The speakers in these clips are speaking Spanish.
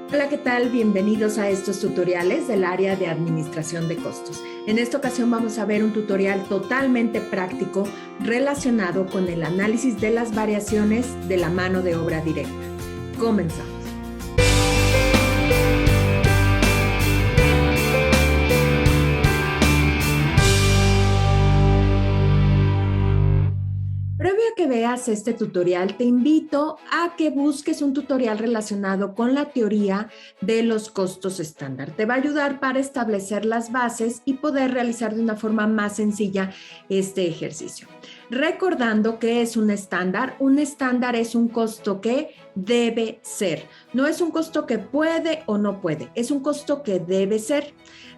Hola, ¿qué tal? Bienvenidos a estos tutoriales del área de administración de costos. En esta ocasión vamos a ver un tutorial totalmente práctico relacionado con el análisis de las variaciones de la mano de obra directa. Comenzamos. Previo a que veas este tutorial, te invito a que busques un tutorial relacionado con la teoría de los costos estándar. Te va a ayudar para establecer las bases y poder realizar de una forma más sencilla este ejercicio. Recordando que es un estándar es un costo que debe ser. No es un costo que puede o no puede, es un costo que debe ser.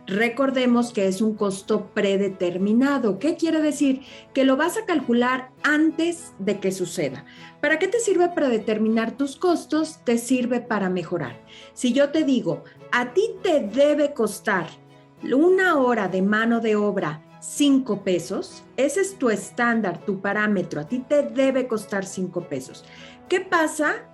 Recordemos que es un costo predeterminado. ¿Qué quiere decir? Que lo vas a calcular antes de que suceda. ¿Para qué te sirve predeterminar tus costos? Te sirve para mejorar. Si yo te digo, a ti te debe costar una hora de mano de obra 5 pesos, ese es tu estándar, tu parámetro, a ti te debe costar 5 pesos. ¿Qué pasa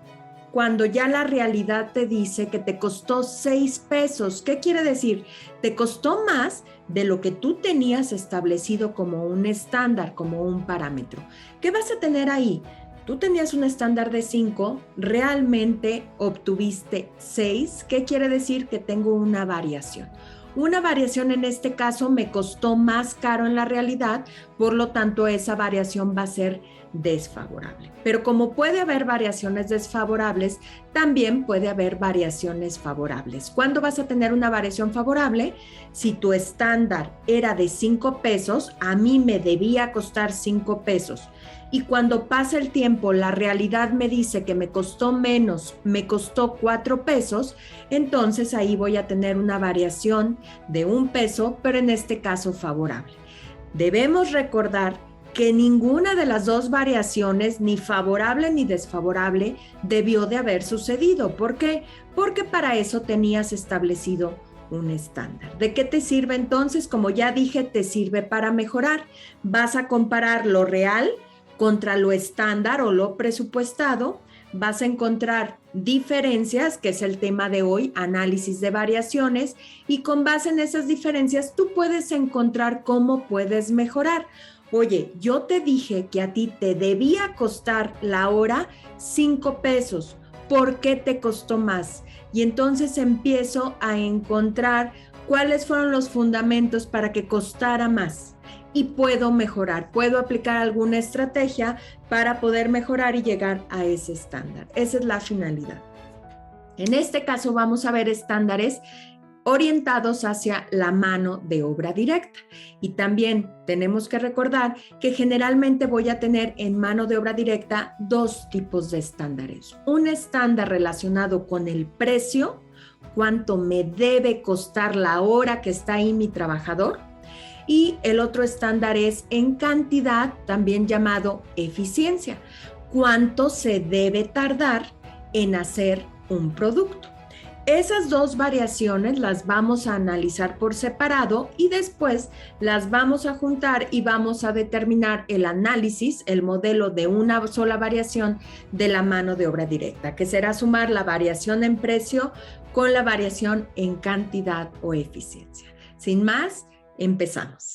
cuando ya la realidad te dice que te costó 6 pesos? ¿Qué quiere decir? Te costó más de lo que tú tenías establecido como un estándar, como un parámetro. ¿Qué vas a tener ahí? Tú tenías un estándar de 5, realmente obtuviste 6. ¿Qué quiere decir? Que tengo una variación. Una variación en este caso me costó más caro en la realidad, por lo tanto esa variación va a ser desfavorable. Pero como puede haber variaciones desfavorables, también puede haber variaciones favorables. ¿Cuándo vas a tener una variación favorable? Si tu estándar era de 5 pesos, a mí me debía costar 5 pesos. Y cuando pasa el tiempo, la realidad me dice que me costó menos, me costó 4 pesos, entonces ahí voy a tener una variación de 1 peso, pero en este caso favorable. Debemos recordar que ninguna de las dos variaciones, ni favorable ni desfavorable, debió de haber sucedido. ¿Por qué? Porque para eso tenías establecido un estándar. ¿De qué te sirve entonces? Como ya dije, te sirve para mejorar. Vas a comparar lo real contra lo estándar o lo presupuestado. Vas a encontrar diferencias, que es el tema de hoy, análisis de variaciones, y con base en esas diferencias tú puedes encontrar cómo puedes mejorar. Oye, yo te dije que a ti te debía costar la hora 5 pesos. ¿Por qué te costó más? Y entonces empiezo a encontrar cuáles fueron los fundamentos para que costara más. Y puedo mejorar, puedo aplicar alguna estrategia para poder mejorar y llegar a ese estándar. Esa es la finalidad. En este caso vamos a ver estándares orientados hacia la mano de obra directa. Y también tenemos que recordar que generalmente voy a tener en mano de obra directa dos tipos de estándares. Un estándar relacionado con el precio, cuánto me debe costar la hora que está ahí mi trabajador. Y el otro estándar es en cantidad, también llamado eficiencia. ¿Cuánto se debe tardar en hacer un producto? Esas dos variaciones las vamos a analizar por separado y después las vamos a juntar y vamos a determinar el análisis, el modelo de una sola variación de la mano de obra directa, que será sumar la variación en precio con la variación en cantidad o eficiencia. Sin más, empezamos.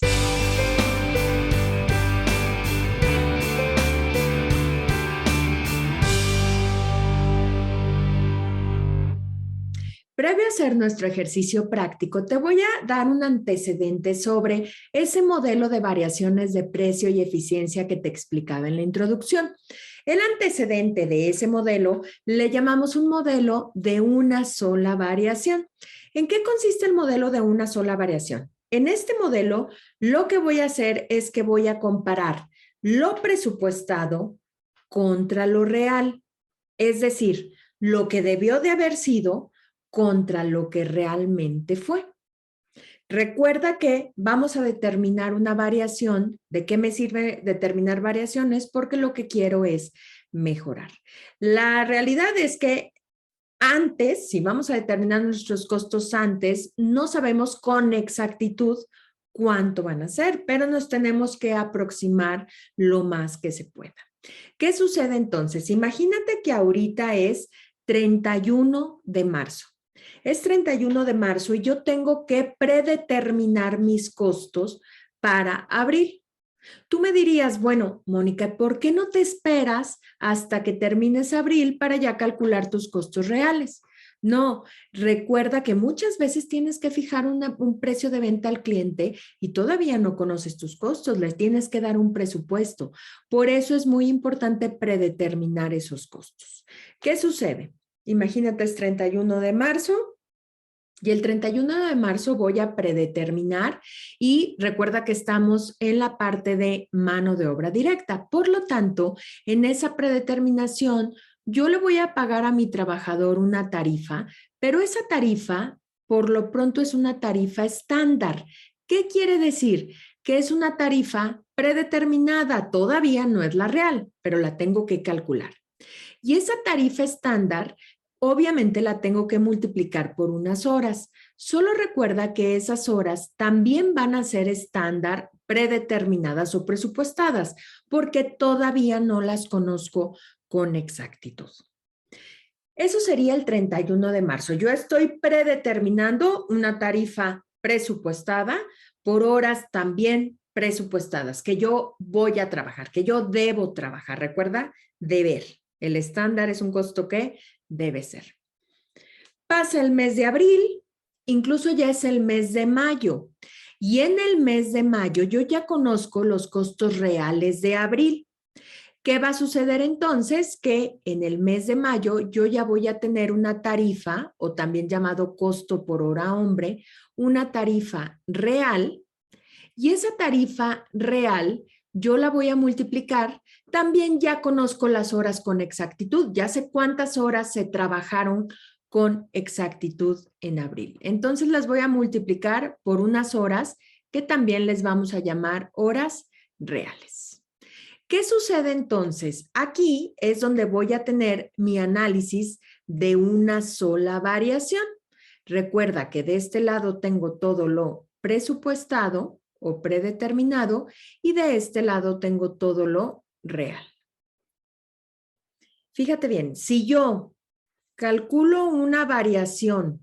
Previo a hacer nuestro ejercicio práctico, te voy a dar un antecedente sobre ese modelo de variaciones de precio y eficiencia que te explicaba en la introducción. El antecedente de ese modelo le llamamos un modelo de una sola variación. ¿En qué consiste el modelo de una sola variación? En este modelo, lo que voy a hacer es que voy a comparar lo presupuestado contra lo real, es decir, lo que debió de haber sido contra lo que realmente fue. Recuerda que vamos a determinar una variación. ¿De qué me sirve determinar variaciones? Porque lo que quiero es mejorar. La realidad es que antes, si vamos a determinar nuestros costos antes, no sabemos con exactitud cuánto van a ser, pero nos tenemos que aproximar lo más que se pueda. ¿Qué sucede entonces? Imagínate que ahorita es 31 de marzo. Es 31 de marzo y yo tengo que predeterminar mis costos para abril. Tú me dirías, bueno, Mónica, ¿por qué no te esperas hasta que termines abril para ya calcular tus costos reales? No, recuerda que muchas veces tienes que fijar un precio de venta al cliente y todavía no conoces tus costos, les tienes que dar un presupuesto. Por eso es muy importante predeterminar esos costos. ¿Qué sucede? Imagínate, es 31 de marzo. Y el 31 de marzo voy a predeterminar y recuerda que estamos en la parte de mano de obra directa. Por lo tanto, en esa predeterminación, yo le voy a pagar a mi trabajador una tarifa, pero esa tarifa, por lo pronto, es una tarifa estándar. ¿Qué quiere decir? Que es una tarifa predeterminada, todavía no es la real, pero la tengo que calcular. Y esa tarifa estándar, obviamente la tengo que multiplicar por unas horas. Solo recuerda que esas horas también van a ser estándar, predeterminadas o presupuestadas, porque todavía no las conozco con exactitud. Eso sería el 31 de marzo. Yo estoy predeterminando una tarifa presupuestada por horas también presupuestadas, que yo voy a trabajar, que yo debo trabajar. Recuerda, deber. El estándar es un costo que debe ser. Pasa el mes de abril, incluso ya es el mes de mayo. Y en el mes de mayo yo ya conozco los costos reales de abril. ¿Qué va a suceder entonces? Que en el mes de mayo yo ya voy a tener una tarifa, o también llamado costo por hora hombre, una tarifa real, y esa tarifa real yo la voy a multiplicar. También ya conozco las horas con exactitud, ya sé cuántas horas se trabajaron con exactitud en abril. Entonces las voy a multiplicar por unas horas que también les vamos a llamar horas reales. ¿Qué sucede entonces? Aquí es donde voy a tener mi análisis de una sola variación. Recuerda que de este lado tengo todo lo presupuestado o predeterminado y de este lado tengo todo lo real. Fíjate bien, si yo calculo una variación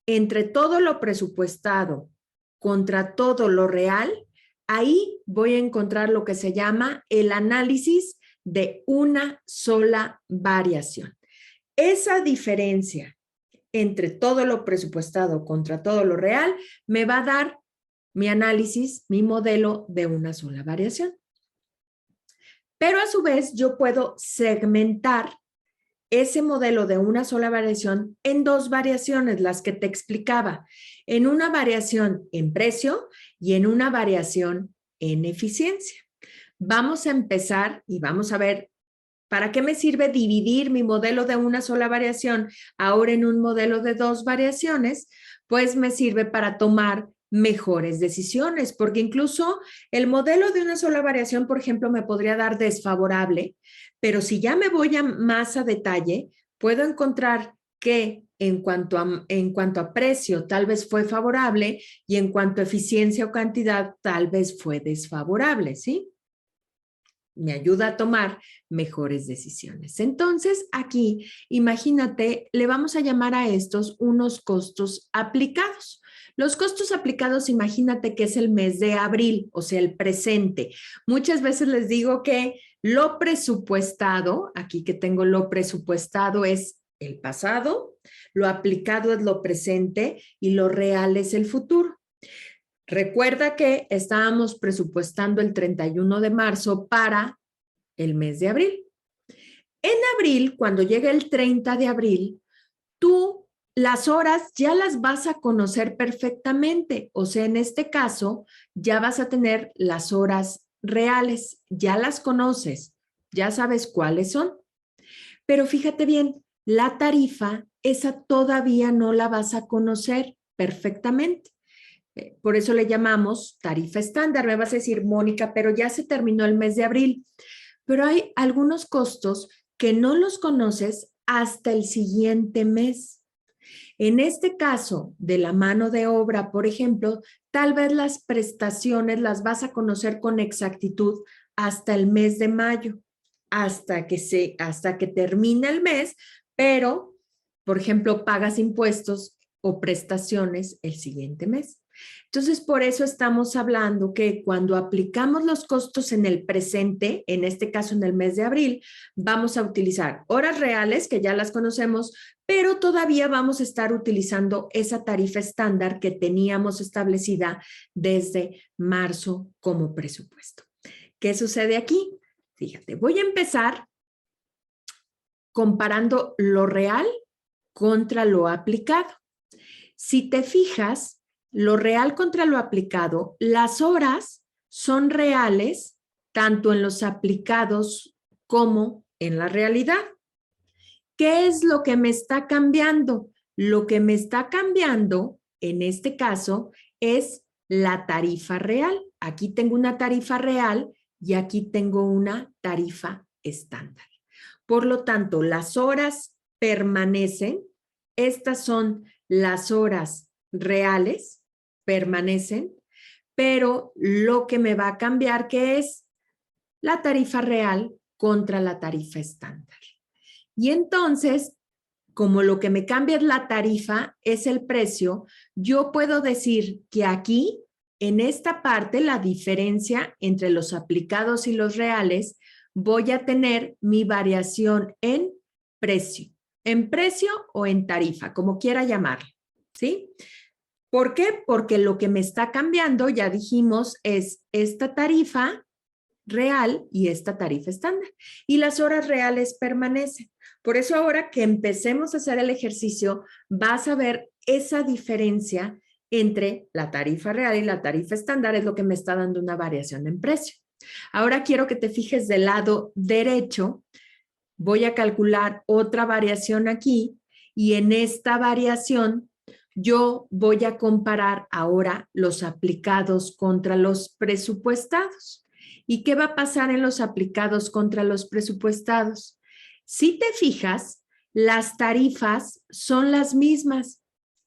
entre todo lo presupuestado contra todo lo real, ahí voy a encontrar lo que se llama el análisis de una sola variación. Esa diferencia entre todo lo presupuestado contra todo lo real me va a dar mi análisis, mi modelo de una sola variación. Pero a su vez yo puedo segmentar ese modelo de una sola variación en dos variaciones, las que te explicaba, en una variación en precio y en una variación en eficiencia. Vamos a empezar y vamos a ver para qué me sirve dividir mi modelo de una sola variación ahora en un modelo de dos variaciones. Pues me sirve para tomar mejores decisiones, porque incluso el modelo de una sola variación, por ejemplo, me podría dar desfavorable, pero si ya me voy más a detalle, puedo encontrar que en cuanto a precio tal vez fue favorable y en cuanto a eficiencia o cantidad tal vez fue desfavorable, ¿sí? Me ayuda a tomar mejores decisiones. Entonces, aquí, imagínate, le vamos a llamar a estos unos costos aplicados. Los costos aplicados, imagínate que es el mes de abril, o sea, el presente. Muchas veces les digo que lo presupuestado, aquí que tengo lo presupuestado es el pasado, lo aplicado es lo presente y lo real es el futuro. Recuerda que estábamos presupuestando el 31 de marzo para el mes de abril. En abril, cuando llegue el 30 de abril, tú las horas ya las vas a conocer perfectamente. O sea, en este caso, ya vas a tener las horas reales, ya las conoces, ya sabes cuáles son. Pero fíjate bien, la tarifa, esa todavía no la vas a conocer perfectamente. Por eso le llamamos tarifa estándar. Me vas a decir, Mónica, pero ya se terminó el mes de abril. Pero hay algunos costos que no los conoces hasta el siguiente mes. En este caso de la mano de obra, por ejemplo, tal vez las prestaciones las vas a conocer con exactitud hasta el mes de mayo, hasta que termine el mes, pero por ejemplo, pagas impuestos o prestaciones el siguiente mes. Entonces, por eso estamos hablando que cuando aplicamos los costos en el presente, en este caso en el mes de abril, vamos a utilizar horas reales, que ya las conocemos, pero todavía vamos a estar utilizando esa tarifa estándar que teníamos establecida desde marzo como presupuesto. ¿Qué sucede aquí? Fíjate, voy a empezar comparando lo real contra lo aplicado. Si te fijas, lo real contra lo aplicado, las horas son reales tanto en los aplicados como en la realidad. ¿Qué es lo que me está cambiando? Lo que me está cambiando, en este caso, es la tarifa real. Aquí tengo una tarifa real y aquí tengo una tarifa estándar. Por lo tanto, las horas permanecen. Estas son las horas reales, permanecen, pero lo que me va a cambiar, que es la tarifa real contra la tarifa estándar. Y entonces, como lo que me cambia es la tarifa, es el precio, yo puedo decir que aquí, en esta parte, la diferencia entre los aplicados y los reales, voy a tener mi variación en precio o en tarifa, como quiera llamarlo, ¿sí? ¿Por qué? Porque lo que me está cambiando, ya dijimos, es esta tarifa real y esta tarifa estándar. Y las horas reales permanecen. Por eso ahora que empecemos a hacer el ejercicio, vas a ver esa diferencia entre la tarifa real y la tarifa estándar, es lo que me está dando una variación en precio. Ahora quiero que te fijes del lado derecho. Voy a calcular otra variación aquí y en esta variación yo voy a comparar ahora los aplicados contra los presupuestados. ¿Y qué va a pasar en los aplicados contra los presupuestados? Si te fijas, las tarifas son las mismas.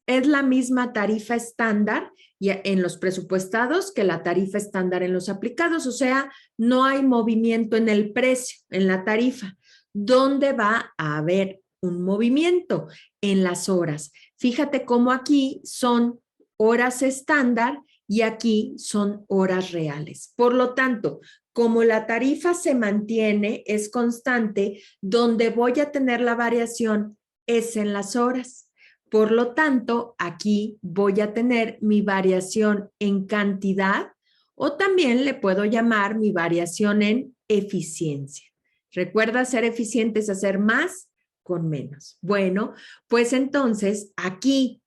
Es la misma tarifa estándar en los presupuestados que la tarifa estándar en los aplicados. O sea, no hay movimiento en el precio, en la tarifa. ¿Dónde va a haber un movimiento? En las horas. Fíjate cómo aquí son horas estándar y aquí son horas reales. Por lo tanto, como la tarifa se mantiene, es constante, donde voy a tener la variación es en las horas. Por lo tanto, aquí voy a tener mi variación en cantidad o también le puedo llamar mi variación en eficiencia. Recuerda, ser eficiente es hacer más con menos. Bueno, pues entonces aquí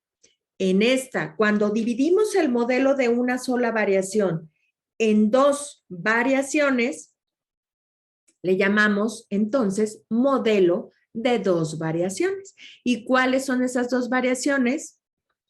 en esta, cuando dividimos el modelo de una sola variación en dos variaciones, le llamamos entonces modelo de dos variaciones. ¿Y cuáles son esas dos variaciones?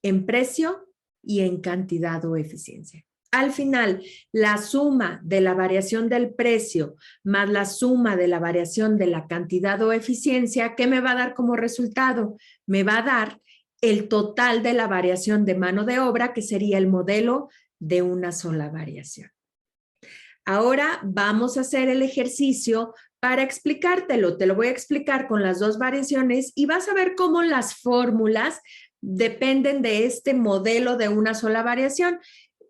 En precio y en cantidad o eficiencia. Al final, la suma de la variación del precio más la suma de la variación de la cantidad o eficiencia, ¿qué me va a dar como resultado? Me va a dar el total de la variación de mano de obra, que sería el modelo de una sola variación. Ahora vamos a hacer el ejercicio para explicártelo. Te lo voy a explicar con las dos variaciones y vas a ver cómo las fórmulas dependen de este modelo de una sola variación.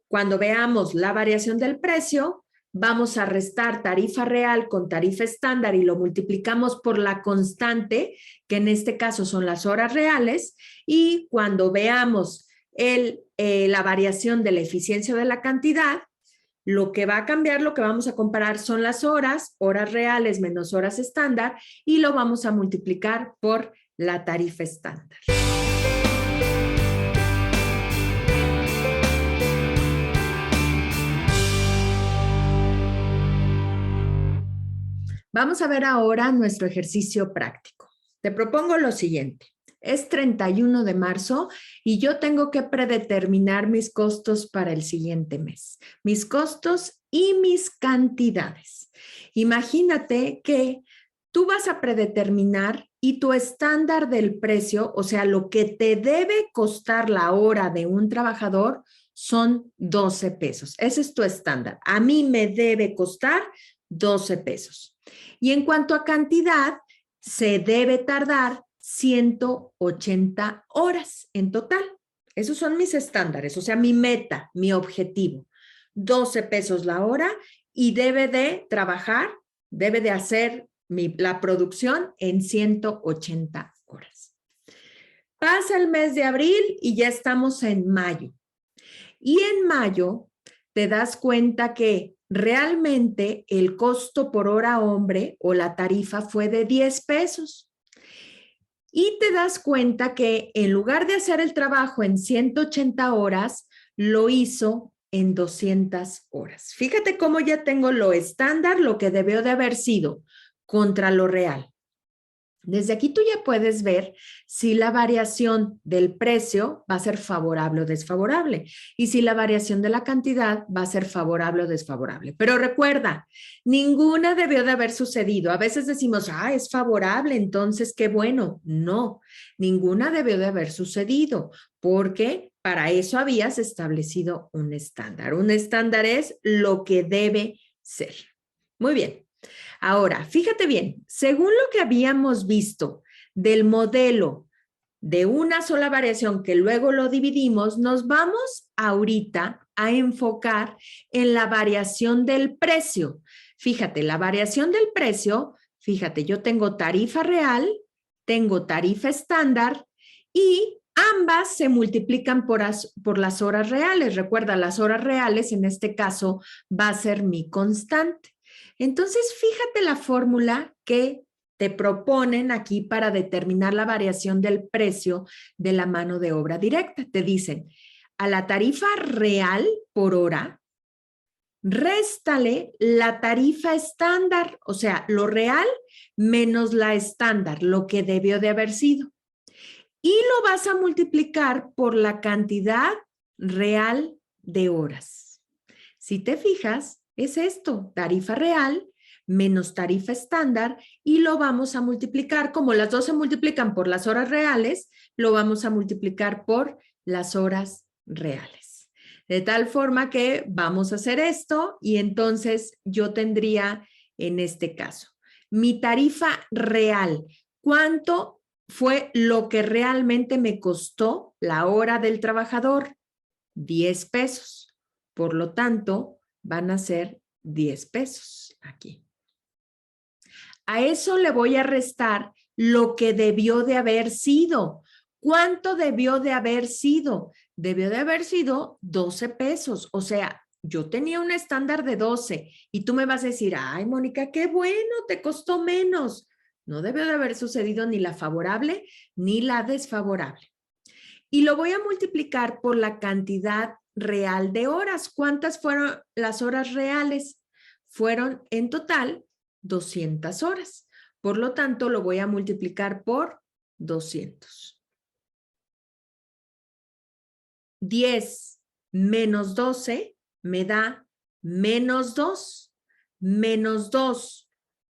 Cuando veamos la variación del precio, vamos a restar tarifa real con tarifa estándar y lo multiplicamos por la constante, que en este caso son las horas reales, y cuando veamos la variación de la eficiencia de la cantidad, lo que va a cambiar, lo que vamos a comparar son las horas reales menos horas estándar, y lo vamos a multiplicar por la tarifa estándar. Vamos a ver ahora nuestro ejercicio práctico. Te propongo lo siguiente. Es 31 de marzo y yo tengo que predeterminar mis costos para el siguiente mes. Mis costos y mis cantidades. Imagínate que tú vas a predeterminar y tu estándar del precio, o sea, lo que te debe costar la hora de un trabajador, son 12 pesos. Ese es tu estándar. A mí me debe costar 12 pesos. Y en cuanto a cantidad, se debe tardar 180 horas en total. Esos son mis estándares, o sea, mi meta, mi objetivo. 12 pesos la hora y debe de trabajar, debe de hacer la producción en 180 horas. Pasa el mes de abril y ya estamos en mayo. Y en mayo te das cuenta que realmente el costo por hora hombre o la tarifa fue de 10 pesos. Y te das cuenta que en lugar de hacer el trabajo en 180 horas, lo hizo en 200 horas. Fíjate cómo ya tengo lo estándar, lo que debió de haber sido, contra lo real. Desde aquí tú ya puedes ver si la variación del precio va a ser favorable o desfavorable y si la variación de la cantidad va a ser favorable o desfavorable. Pero recuerda, ninguna debió de haber sucedido. A veces decimos, es favorable, entonces qué bueno. No, ninguna debió de haber sucedido porque para eso habías establecido un estándar. Un estándar es lo que debe ser. Muy bien. Ahora, fíjate bien, según lo que habíamos visto del modelo de una sola variación que luego lo dividimos, nos vamos ahorita a enfocar en la variación del precio. Fíjate, la variación del precio, fíjate, yo tengo tarifa real, tengo tarifa estándar y ambas se multiplican por las horas reales. Recuerda, las horas reales en este caso va a ser mi constante. Entonces, fíjate la fórmula que te proponen aquí para determinar la variación del precio de la mano de obra directa. Te dicen, a la tarifa real por hora, réstale la tarifa estándar, o sea, lo real menos la estándar, lo que debió de haber sido. Y lo vas a multiplicar por la cantidad real de horas. Si te fijas, es esto, tarifa real menos tarifa estándar y lo vamos a multiplicar, como las dos se multiplican por las horas reales, lo vamos a multiplicar por las horas reales. De tal forma que vamos a hacer esto y entonces yo tendría en este caso mi tarifa real. ¿Cuánto fue lo que realmente me costó la hora del trabajador? 10 pesos. Por lo tanto, van a ser 10 pesos aquí. A eso le voy a restar lo que debió de haber sido. ¿Cuánto debió de haber sido? Debió de haber sido 12 pesos. O sea, yo tenía un estándar de 12 y tú me vas a decir, ay, Mónica, qué bueno, te costó menos. No debió de haber sucedido ni la favorable ni la desfavorable. Y lo voy a multiplicar por la cantidad real de horas. ¿Cuántas fueron las horas reales? Fueron en total 200 horas. Por lo tanto, lo voy a multiplicar por 200. 10 menos 12 me da menos 2. Menos 2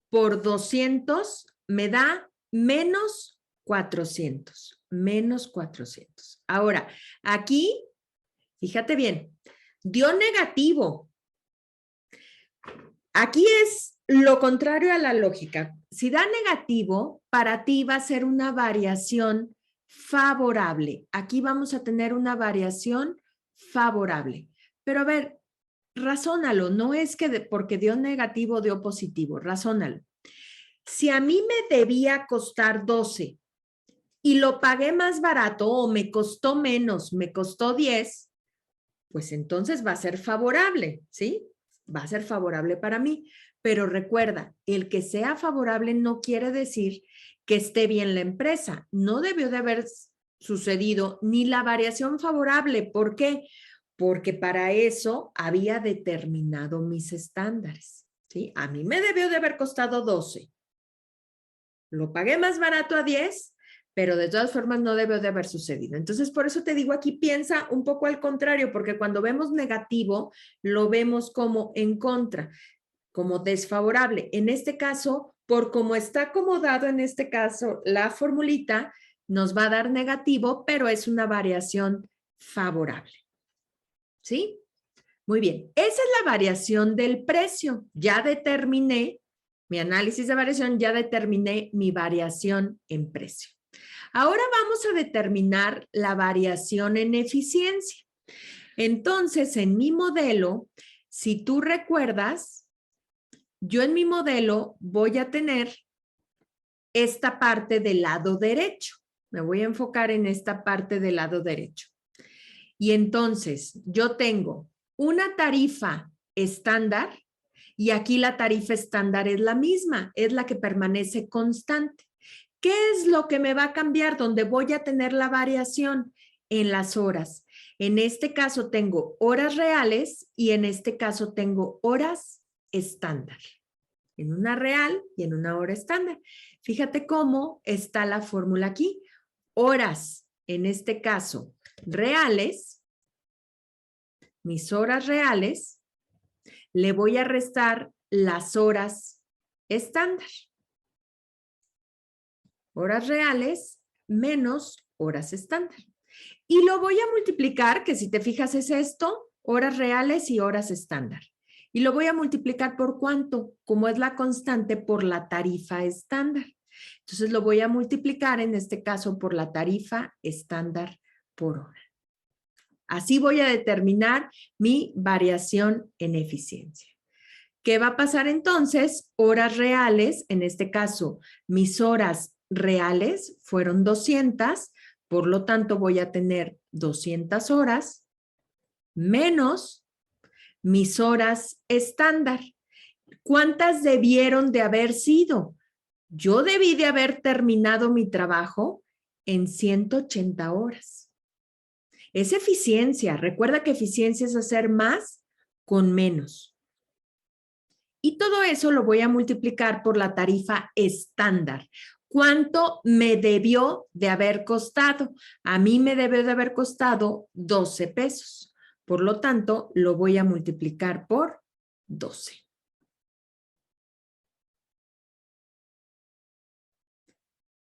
por 200 me da menos 400. Menos 400. Ahora, aquí, fíjate bien, dio negativo. Aquí es lo contrario a la lógica. Si da negativo, para ti va a ser una variación favorable. Aquí vamos a tener una variación favorable. Pero a ver, razónalo. No es que porque dio negativo dio positivo. Razónalo. Si a mí me debía costar 12 y lo pagué más barato o me costó menos, me costó 10, pues entonces va a ser favorable, ¿sí? Va a ser favorable para mí. Pero recuerda, el que sea favorable no quiere decir que esté bien la empresa. No debió de haber sucedido ni la variación favorable. ¿Por qué? Porque para eso había determinado mis estándares, ¿sí? A mí me debió de haber costado 12. Lo pagué más barato a 10, pero de todas formas no debe de haber sucedido. Entonces, por eso te digo aquí, piensa un poco al contrario, porque cuando vemos negativo, lo vemos como en contra, como desfavorable. En este caso, por cómo está acomodado en este caso la formulita, nos va a dar negativo, pero es una variación favorable. ¿Sí? Muy bien. Esa es la variación del precio. Ya determiné mi análisis de variación, ya determiné mi variación en precio. Ahora vamos a determinar la variación en eficiencia. Entonces, en mi modelo, si tú recuerdas, yo en mi modelo voy a tener esta parte del lado derecho. Me voy a enfocar en esta parte del lado derecho. Y entonces, yo tengo una tarifa estándar y aquí la tarifa estándar es la misma, es la que permanece constante. ¿Qué es lo que me va a cambiar? Donde voy a tener la variación en las horas. En este caso tengo horas reales y en este caso tengo horas estándar. En una real y en una hora estándar. Fíjate cómo está la fórmula aquí. Horas, en este caso, reales, mis horas reales, le voy a restar las horas estándar. Horas reales menos horas estándar. Y lo voy a multiplicar, que si te fijas es esto, horas reales y horas estándar. Y lo voy a multiplicar por ¿cuánto? Como es la constante, por la tarifa estándar. Entonces lo voy a multiplicar en este caso por la tarifa estándar por hora. Así voy a determinar mi variación en eficiencia. ¿Qué va a pasar entonces? Horas reales, en este caso, mis horas reales fueron 200, por lo tanto voy a tener 200 horas menos mis horas estándar. ¿Cuántas debieron de haber sido? Yo debí de haber terminado mi trabajo en 180 horas. Es eficiencia. Recuerda que eficiencia es hacer más con menos. Y todo eso lo voy a multiplicar por la tarifa estándar. ¿Cuánto me debió de haber costado? A mí me debió de haber costado 12 pesos. Por lo tanto, lo voy a multiplicar por 12.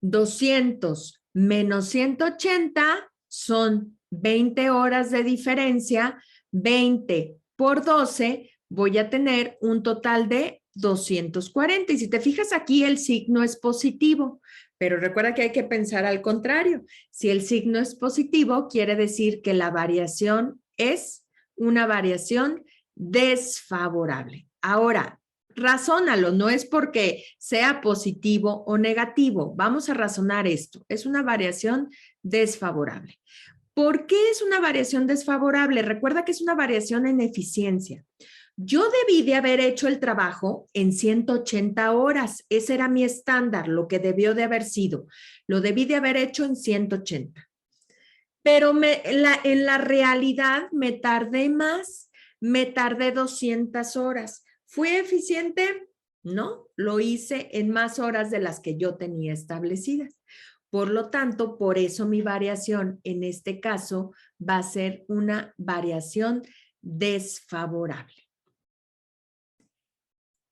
$200 menos 180 son 20 horas de diferencia. 20 por 12 voy a tener un total de 240. Y si te fijas aquí, el signo es positivo. Pero recuerda que hay que pensar al contrario. Si el signo es positivo, quiere decir que la variación es una variación desfavorable. Ahora, razónalo, no es porque sea positivo o negativo. Vamos a razonar esto. Es una variación desfavorable. ¿Por qué es una variación desfavorable? Recuerda que es una variación en eficiencia. Yo debí de haber hecho el trabajo en 180 horas. Ese era mi estándar, lo que debió de haber sido. Lo debí de haber hecho en 180. Pero en la realidad me tardé más. Me tardé 200 horas. ¿Fui eficiente? No, lo hice en más horas de las que yo tenía establecidas. Por lo tanto, por eso mi variación en este caso va a ser una variación desfavorable.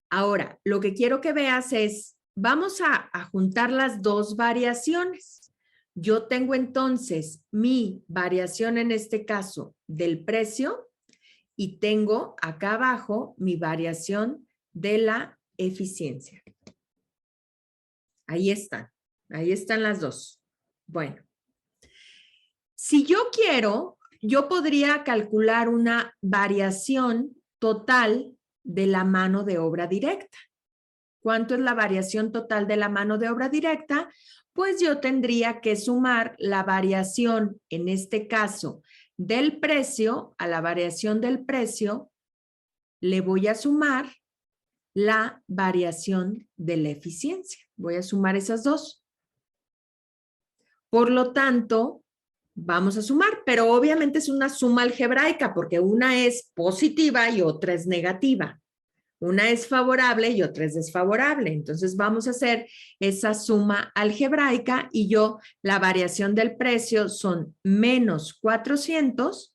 Ahora, lo que quiero que veas es, vamos a juntar las dos variaciones. Yo tengo entonces mi variación en este caso del precio y tengo acá abajo mi variación de la eficiencia. Ahí están las dos. Bueno, si yo quiero, yo podría calcular una variación total de la mano de obra directa. ¿Cuánto es la variación total de la mano de obra directa? Pues yo tendría que sumar la variación, en este caso, del precio a la variación del precio, le voy a sumar la variación de la eficiencia. Voy a sumar esas dos. Por lo tanto, vamos a sumar, pero obviamente es una suma algebraica porque una es positiva y otra es negativa. Una es favorable y otra es desfavorable. Entonces vamos a hacer esa suma algebraica y la variación del precio son menos 400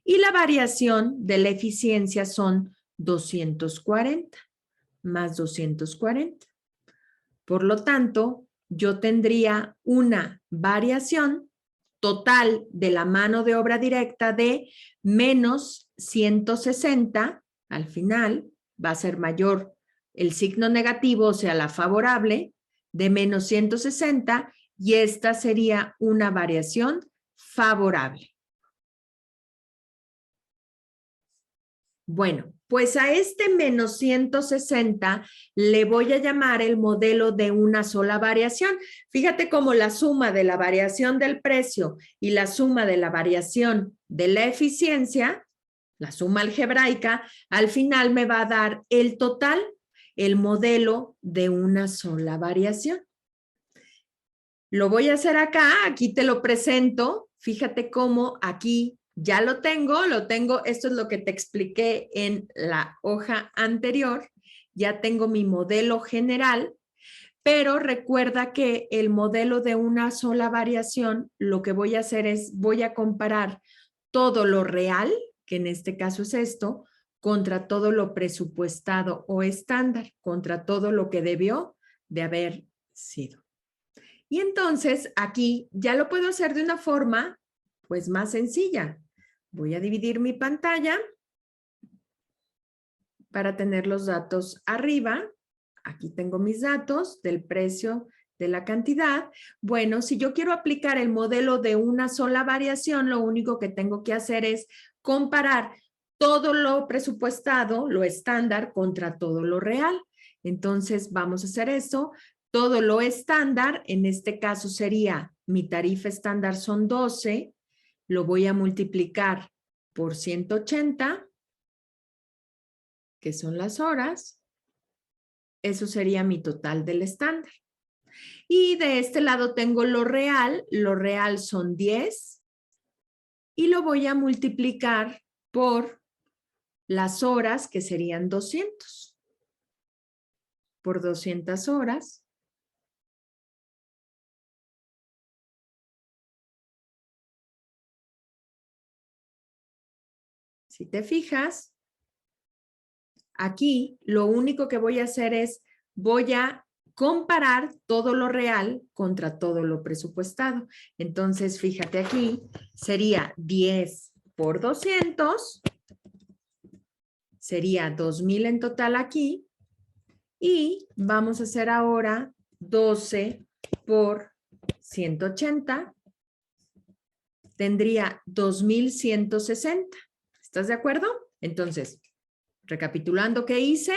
y la variación de la eficiencia son 240 más 240. Por lo tanto, yo tendría una variación total de la mano de obra directa de menos 160 al final. Va a ser mayor el signo negativo, o sea, la favorable, de menos 160 y esta sería una variación favorable. Bueno, pues a este menos 160 le voy a llamar el modelo de una sola variación. Fíjate cómo la suma de la variación del precio y la suma de la variación de la eficiencia, la suma algebraica, al final me va a dar el total, el modelo de una sola variación. Lo voy a hacer acá, aquí te lo presento. Fíjate cómo aquí ya lo tengo, esto es lo que te expliqué en la hoja anterior. Ya tengo mi modelo general, pero recuerda que el modelo de una sola variación, lo que voy a hacer es, voy a comparar todo lo real, que en este caso es esto, contra todo lo presupuestado o estándar, contra todo lo que debió de haber sido. Y entonces aquí ya lo puedo hacer de una forma pues más sencilla. Voy a dividir mi pantalla para tener los datos arriba. Aquí tengo mis datos del precio, de la cantidad. Bueno, si yo quiero aplicar el modelo de una sola variación, lo único que tengo que hacer es comparar todo lo presupuestado, lo estándar, contra todo lo real. Entonces, vamos a hacer eso. Todo lo estándar, en este caso sería, mi tarifa estándar son 12, lo voy a multiplicar por 180, que son las horas. Eso sería mi total del estándar. Y de este lado tengo lo real son 10, y lo voy a multiplicar por las horas, que serían 200, por 200 horas. Si te fijas, aquí lo único que voy a hacer es, voy a comparar todo lo real contra todo lo presupuestado. Entonces, fíjate aquí, sería 10 por 200, sería 2,000 en total aquí, y vamos a hacer ahora 12 por 180, tendría 2,160. ¿Estás de acuerdo? Entonces, recapitulando qué hice,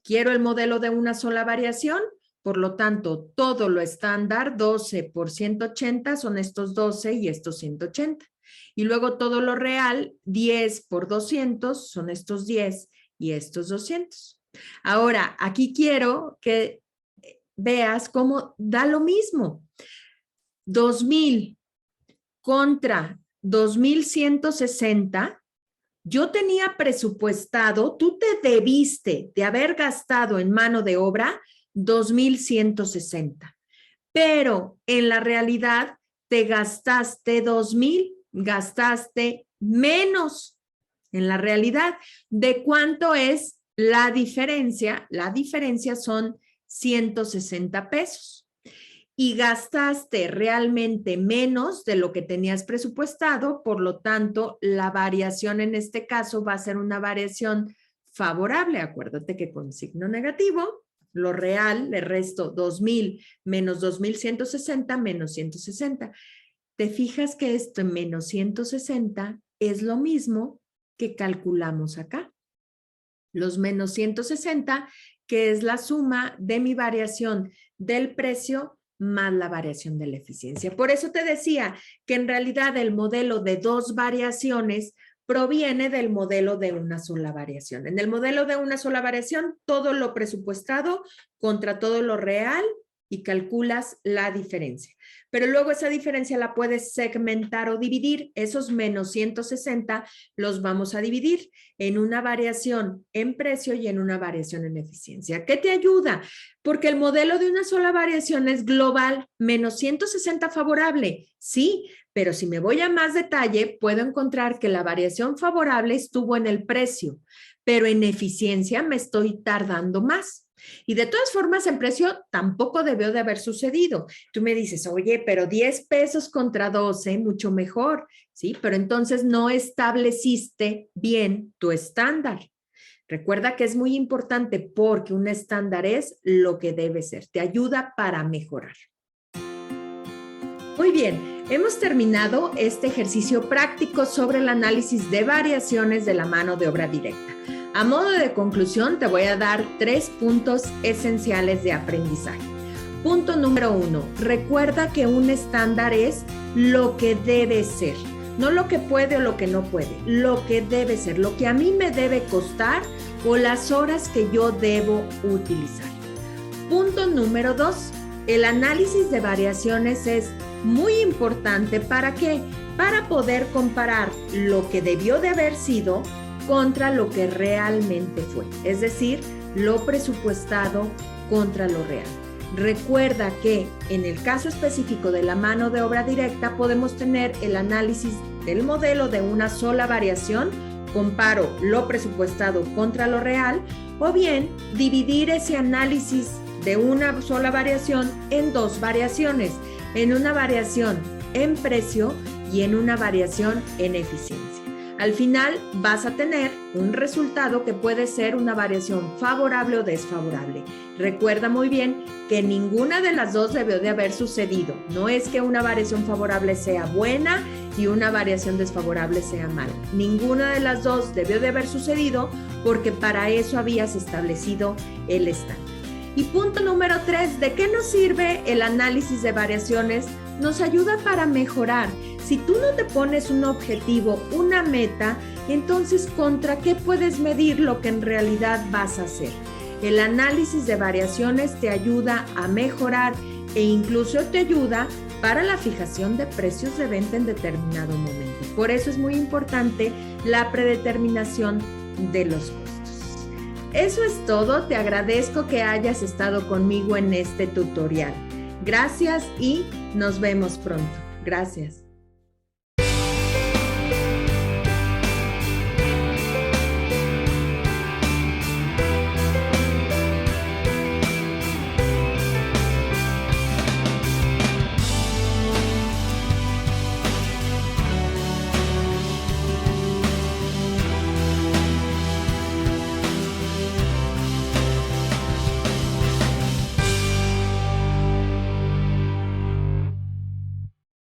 quiero el modelo de una sola variación, por lo tanto, todo lo estándar, 12 por 180, son estos 12 y estos 180. Y luego todo lo real, 10 por 200, son estos 10 y estos 200. Ahora, aquí quiero que veas cómo da lo mismo. 2,000 contra 2,160, yo tenía presupuestado, tú te debiste de haber gastado en mano de obra 2,160, pero en la realidad te gastaste 2,000, gastaste menos. En la realidad, ¿de cuánto es la diferencia? La diferencia son 160 pesos. Y gastaste realmente menos de lo que tenías presupuestado, por lo tanto, la variación en este caso va a ser una variación favorable. Acuérdate que con signo negativo, lo real, le resto 2,000 menos 2,160 menos 160. ¿Te fijas que esto en menos 160 es lo mismo que calculamos acá? Los menos 160, que es la suma de mi variación del precio más la variación de la eficiencia. Por eso te decía que en realidad el modelo de dos variaciones proviene del modelo de una sola variación. En el modelo de una sola variación, todo lo presupuestado contra todo lo real y calculas la diferencia. Pero luego esa diferencia la puedes segmentar o dividir. Esos menos 160 los vamos a dividir en una variación en precio y en una variación en eficiencia. ¿Qué te ayuda? Porque el modelo de una sola variación es global, menos 160 favorable, sí, pero si me voy a más detalle, puedo encontrar que la variación favorable estuvo en el precio, pero en eficiencia me estoy tardando más. Y de todas formas, en precio tampoco debió de haber sucedido. Tú me dices, oye, pero 10 pesos contra 12, mucho mejor, ¿sí? Pero entonces no estableciste bien tu estándar. Recuerda que es muy importante porque un estándar es lo que debe ser. Te ayuda para mejorar. Muy bien, hemos terminado este ejercicio práctico sobre el análisis de variaciones de la mano de obra directa. A modo de conclusión, te voy a dar 3 puntos esenciales de aprendizaje. Punto número 1, recuerda que un estándar es lo que debe ser, no lo que puede o lo que no puede, lo que debe ser, lo que a mí me debe costar o las horas que yo debo utilizar. Punto número 2, el análisis de variaciones es muy importante. ¿Para qué? Para poder comparar lo que debió de haber sido contra lo que realmente fue, es decir, lo presupuestado contra lo real. Recuerda que en el caso específico de la mano de obra directa podemos tener el análisis del modelo de una sola variación, comparo lo presupuestado contra lo real, o bien dividir ese análisis de una sola variación en 2 variaciones, en una variación en precio y en una variación en eficiencia. Al final vas a tener un resultado que puede ser una variación favorable o desfavorable. Recuerda muy bien que ninguna de las dos debió de haber sucedido. No es que una variación favorable sea buena y una variación desfavorable sea mala. Ninguna de las dos debió de haber sucedido porque para eso habías establecido el estándar. Y punto número 3, ¿de qué nos sirve el análisis de variaciones? Nos ayuda para mejorar. Si tú no te pones un objetivo, una meta, entonces ¿contra qué puedes medir lo que en realidad vas a hacer? El análisis de variaciones te ayuda a mejorar e incluso te ayuda para la fijación de precios de venta en determinado momento. Por eso es muy importante la predeterminación de los costos. Eso es todo. Te agradezco que hayas estado conmigo en este tutorial. Gracias y nos vemos pronto. Gracias.